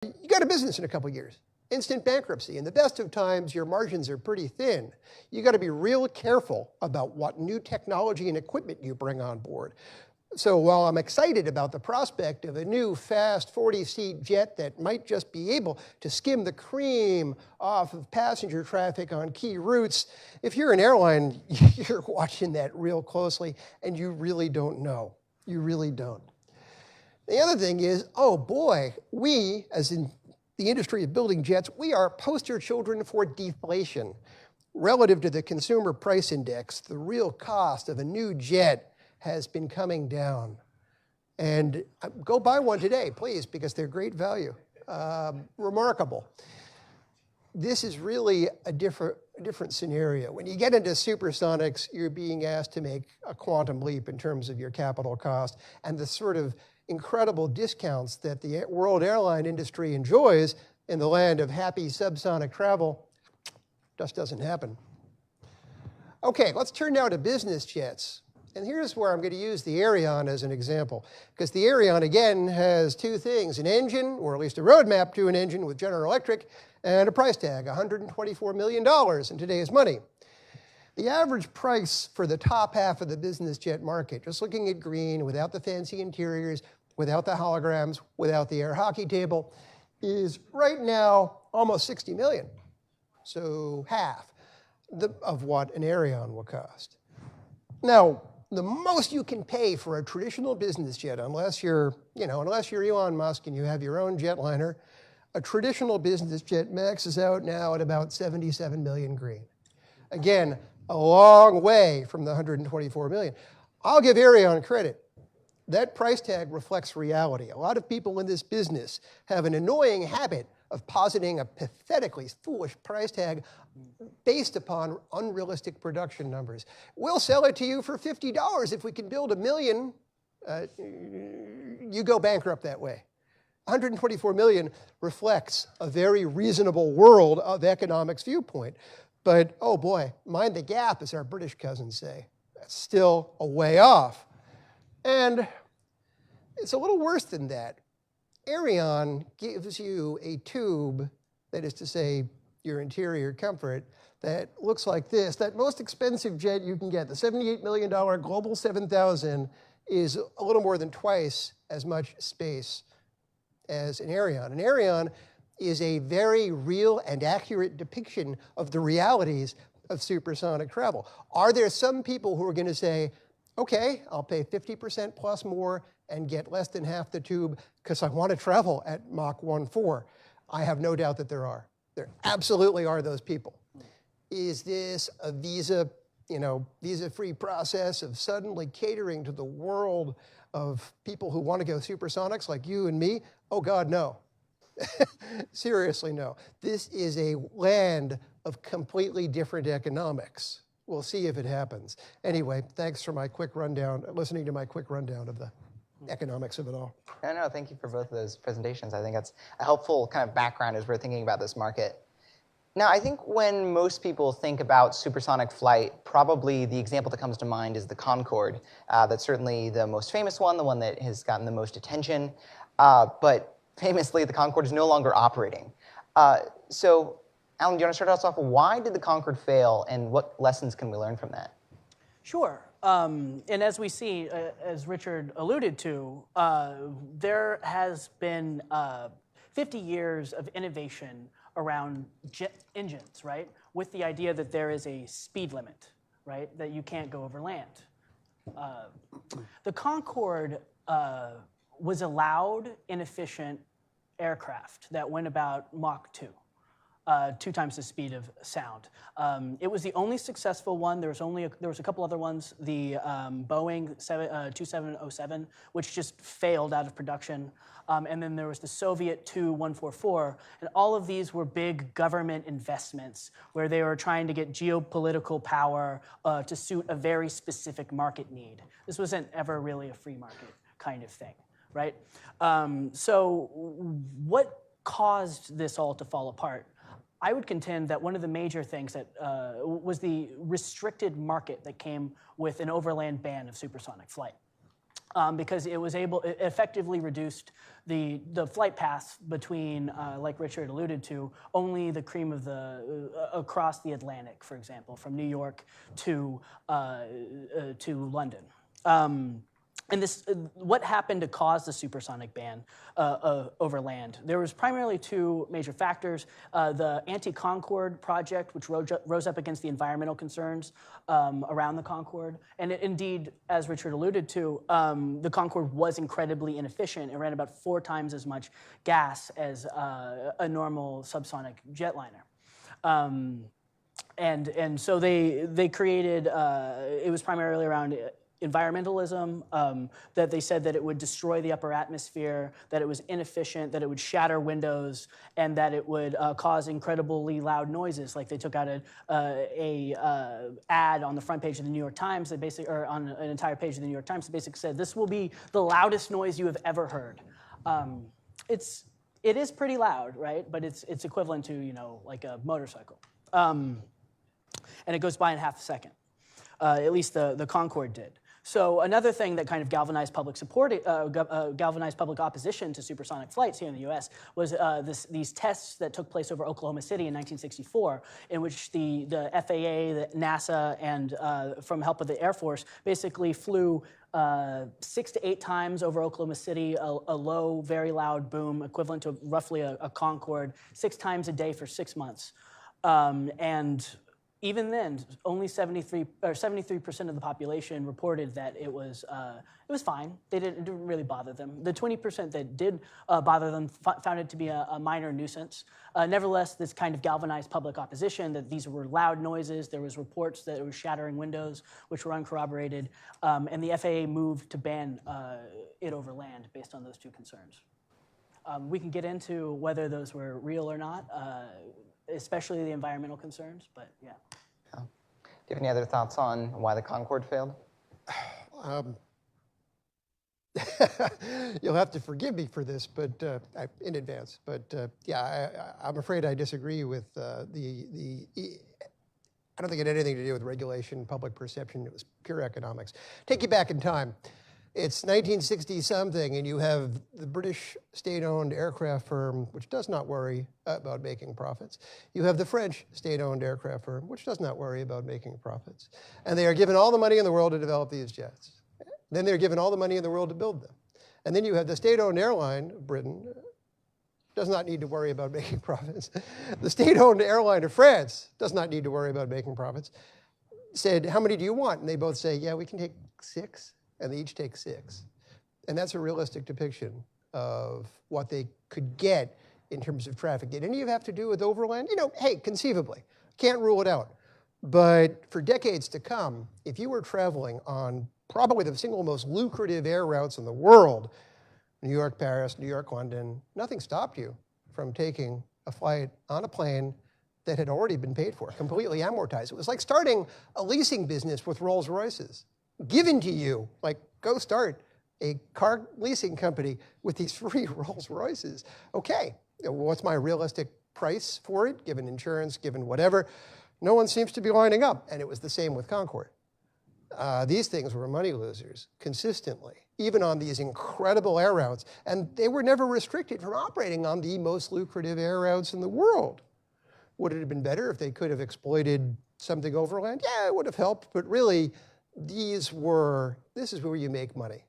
You got a business in a couple of years, instant bankruptcy. In the best of times, your margins are pretty thin. You got to be real careful about what new technology and equipment you bring on board. So while I'm excited about the prospect of a new fast 40-seat jet that might just be able to skim the cream off of passenger traffic on key routes, if you're an airline, you're watching that real closely and you really don't know. You really don't. The other thing is, oh boy, we, as in the industry of building jets, we are poster children for deflation. Relative to the consumer price index, the real cost of a new jet has been coming down. And go buy one today, please, because they're great value. Remarkable. This is really a different scenario. When you get into supersonics, you're being asked to make a quantum leap in terms of your capital cost, and the sort of incredible discounts that the world airline industry enjoys in the land of happy subsonic travel just doesn't happen. Okay, let's turn now to business jets. And here's where I'm going to use the Aerion as an example, because the Aerion, again, has two things: an engine, or at least a roadmap to an engine with General Electric, and a price tag, $124 million in today's money. The average price for the top half of the business jet market, just looking at green, without the fancy interiors, without the holograms, without the air hockey table, is right now almost $60 million. So half of what an Aerion will cost. Now, the most you can pay for a traditional business jet, unless you're Elon Musk and you have your own jetliner, a traditional business jet maxes out now at about 77 million green. Again, a long way from the 124 million. I'll give Aerion credit. That price tag reflects reality. A lot of people in this business have an annoying habit of positing a pathetically foolish price tag based upon unrealistic production numbers. We'll sell it to you for $50 if we can build 1 million. You go bankrupt that way. 124 million reflects a very reasonable world of economics viewpoint. But oh boy, mind the gap, as our British cousins say. That's still a way off. And it's a little worse than that. Aerion gives you a tube, that is to say, your interior comfort, that looks like this. That most expensive jet you can get, the $78 million Global 7000, is a little more than twice as much space as an Aerion. An Aerion is a very real and accurate depiction of the realities of supersonic travel. Are there some people who are going to say, okay, I'll pay 50% plus more and get less than half the tube because I want to travel at Mach 1.4? I have no doubt that there are. There absolutely are those people. Is this a visa-free process of suddenly catering to the world of people who want to go supersonics like you and me? Oh God, no. Seriously, no. This is a land of completely different economics. We'll see if it happens. Anyway, thanks for my quick rundown, listening to my quick rundown of the economics of it all. No, thank you for both of those presentations. I think that's a helpful kind of background as we're thinking about this market. Now, I think when most people think about supersonic flight, probably the example that comes to mind is the Concorde. That's certainly the most famous one, the one that has gotten the most attention. But famously, the Concorde is no longer operating. So, Alan, do you want to start us off? Why did the Concorde fail, and what lessons can we learn from that? Sure. And as we see, as Richard alluded to, there has been 50 years of innovation around jet engines, right? With the idea that there is a speed limit, right? That you can't go over land. The Concorde was a loud, inefficient aircraft that went about Mach 2. 2 times the speed of sound. It was the only successful one. There was a couple other ones. The Boeing 2707, which just failed out of production. And then there was the Soviet Tu-144. And all of these were big government investments where they were trying to get geopolitical power to suit a very specific market need. This wasn't ever really a free market kind of thing, right? So what caused this all to fall apart? I would contend that one of the major things that was the restricted market that came with an overland ban of supersonic flight. because it effectively reduced the flight paths between, like Richard alluded to, only the cream of the across the Atlantic, for example, from New York to London. And this, what happened to cause the supersonic ban over land? There was primarily two major factors. The anti-Concorde project, which rose up against the environmental concerns around the Concorde. And indeed, as Richard alluded to, the Concorde was incredibly inefficient. It ran about 4 times as much gas as a normal subsonic jetliner. And so they created, it was primarily around environmentalism, that they said that it would destroy the upper atmosphere, that it was inefficient, that it would shatter windows, and that it would cause incredibly loud noises. Like they took out a ad on the front page of the New York Times, that basically, or on an entire page of the New York Times, that basically said, "This will be the loudest noise you have ever heard." It is pretty loud, right? But it's equivalent to like a motorcycle, and it goes by in half a second. At least the Concorde did. So another thing that kind of galvanized public support, galvanized public opposition to supersonic flights here in the U.S. was these tests that took place over Oklahoma City in 1964, in which the FAA, the NASA, and from help with the Air Force, basically flew 6 to 8 times over Oklahoma City, a low, very loud boom, equivalent to roughly a Concorde, 6 times a day for 6 months, and even then, only 73% of the population reported that it was fine. It didn't really bother them. The 20% that did bother them found it to be a minor nuisance. Nevertheless, this kind of galvanized public opposition, that these were loud noises. There was reports that it was shattering windows, which were uncorroborated, and the FAA moved to ban it over land based on those 2 concerns. We can get into whether those were real or not, especially the environmental concerns, but yeah. Do you have any other thoughts on why the Concorde failed? You'll have to forgive me for this, but in advance. But yeah, I'm afraid I disagree with I don't think it had anything to do with regulation, public perception. It was pure economics. Take you back in time. It's 1960-something, and you have the British state-owned aircraft firm, which does not worry about making profits. You have the French state-owned aircraft firm, which does not worry about making profits. And they are given all the money in the world to develop these jets. Then they're given all the money in the world to build them. And then you have the state-owned airline of Britain, does not need to worry about making profits. The state-owned airline of France does not need to worry about making profits. Said, "How many do you want?" And they both say, "Yeah, we can take 6. And they each take 6. And that's a realistic depiction of what they could get in terms of traffic. Did any of it have to do with overland? Hey, conceivably. Can't rule it out. But for decades to come, if you were traveling on probably the single most lucrative air routes in the world, New York, Paris, New York, London, nothing stopped you from taking a flight on a plane that had already been paid for, completely amortized. It was like starting a leasing business with Rolls Royces. Given to you, like, go start a car leasing company with these free Rolls Royces. Okay, what's my realistic price for it, given insurance, given whatever? No one seems to be lining up, and it was the same with Concorde. These things were money losers consistently, even on these incredible air routes, and they were never restricted from operating on the most lucrative air routes in the world. Would it have been better if they could have exploited something overland? Yeah, it would have helped, but really, this is where you make money.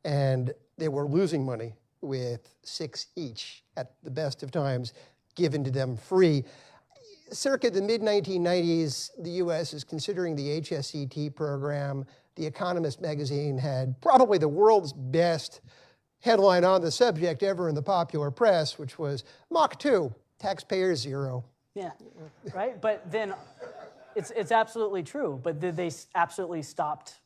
And they were losing money with 6 each at the best of times, given to them free. Circa the mid-1990s, the US is considering the HSET program. The Economist magazine had probably the world's best headline on the subject ever in the popular press, which was Mach 2, taxpayer 0. Yeah, right? But then it's absolutely true, but they absolutely stopped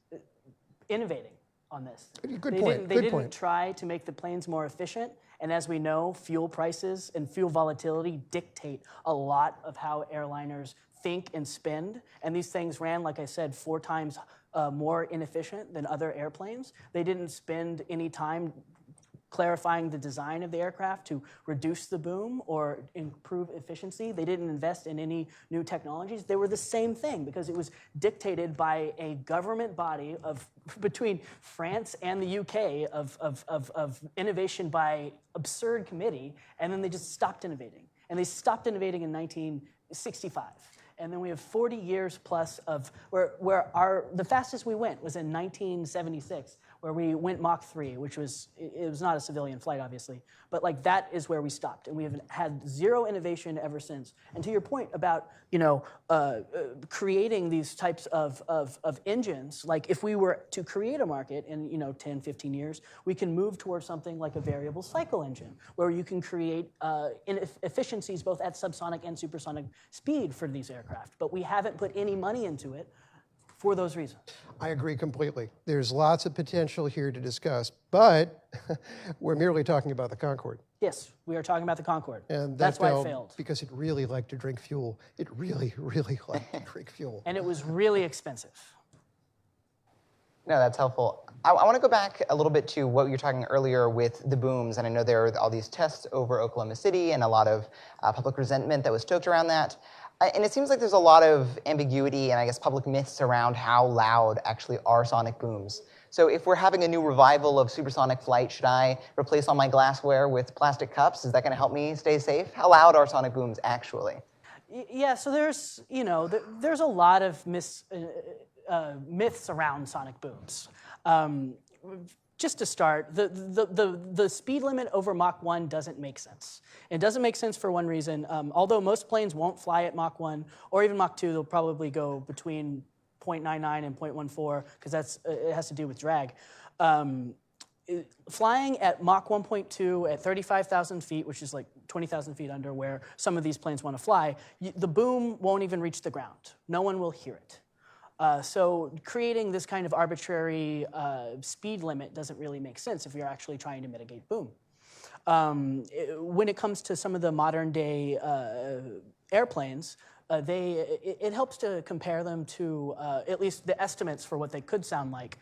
innovating on this. Good point. They didn't try to make the planes more efficient, and as we know, fuel prices and fuel volatility dictate a lot of how airliners think and spend, and these things ran, like I said, 4 times more inefficient than other airplanes. They didn't spend any time clarifying the design of the aircraft to reduce the boom or improve efficiency. They didn't invest in any new technologies. They were the same thing because it was dictated by a government body between France and the UK of innovation by absurd committee, and then they just stopped innovating. And they stopped innovating in 1965. And then we have 40 years plus of where the fastest we went was in 1976, where we went Mach 3, which was, it was not a civilian flight, obviously, but like that is where we stopped. And we have had zero innovation ever since. And to your point about, creating these types of engines, like if we were to create a market in, 10, 15 years, we can move towards something like a variable cycle engine, where you can create efficiencies both at subsonic and supersonic speed for these aircraft. But we haven't put any money into it for those reasons. I agree completely. There's lots of potential here to discuss, but we're merely talking about the Concorde. Yes, we are talking about the Concorde. And that's why it failed. Because it really liked to drink fuel. It really, really liked to drink fuel. And it was really expensive. No, that's helpful. I want to go back a little bit to what you were talking earlier with the booms, and I know there are all these tests over Oklahoma City and a lot of public resentment that was stoked around that. And it seems like there's a lot of ambiguity and I guess public myths around how loud actually are sonic booms. So if we're having a new revival of supersonic flight, should I replace all my glassware with plastic cups? Is that going to help me stay safe? How loud are sonic booms actually? Yeah, so there's, there's a lot of myths around sonic booms. Just to start, the speed limit over Mach 1 doesn't make sense. It doesn't make sense for one reason. Although most planes won't fly at Mach 1 or even Mach 2, they'll probably go between 0.99 and 0.14 because it has to do with drag. Flying at Mach 1.2 at 35,000 feet, which is like 20,000 feet under where some of these planes want to fly, the boom won't even reach the ground. No one will hear it. So creating this kind of arbitrary speed limit doesn't really make sense if you're actually trying to mitigate boom. When it comes to some of the modern day airplanes, it helps to compare them to at least the estimates for what they could sound like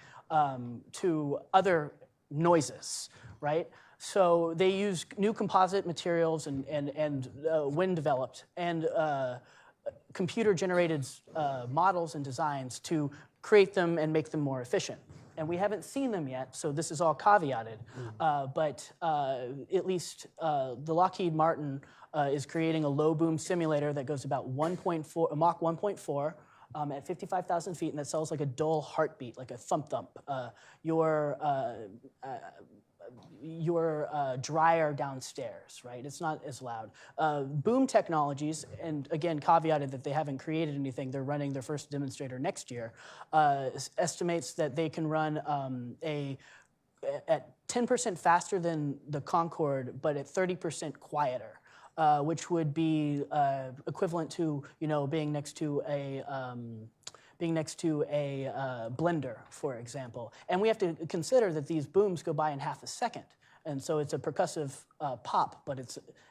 to other noises, right? So they use new composite materials and wind developed and computer-generated models and designs to create them and make them more efficient. And we haven't seen them yet, so this is all caveated. But at least the Lockheed Martin is creating a low boom simulator that goes about Mach 1.4 at 55,000 feet, and that sounds like a dull heartbeat, like a thump-thump. You're drier downstairs, right? It's not as loud. Boom Technologies, and again, caveated that they haven't created anything, they're running their first demonstrator next year, estimates that they can run at 10% faster than the Concorde, but at 30% quieter, which would be equivalent to, being next to a blender, for example. And we have to consider that these booms go by in half a second. And so it's a percussive pop, but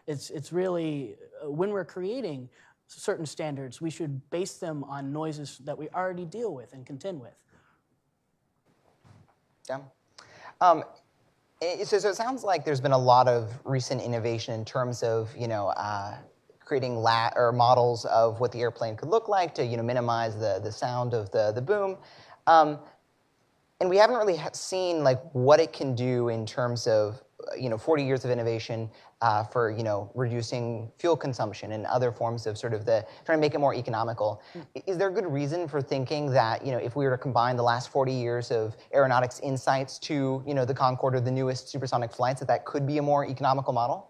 it's really, when we're creating certain standards, we should base them on noises that we already deal with and contend with. Yeah. So it sounds like there's been a lot of recent innovation in terms of, creating models of what the airplane could look like to minimize the sound of the boom. And we haven't really seen what it can do in terms of 40 years of innovation for reducing fuel consumption and other forms of trying to make it more economical. Is there a good reason for thinking that if we were to combine the last 40 years of aeronautics insights to the Concorde or the newest supersonic flights, that could be a more economical model?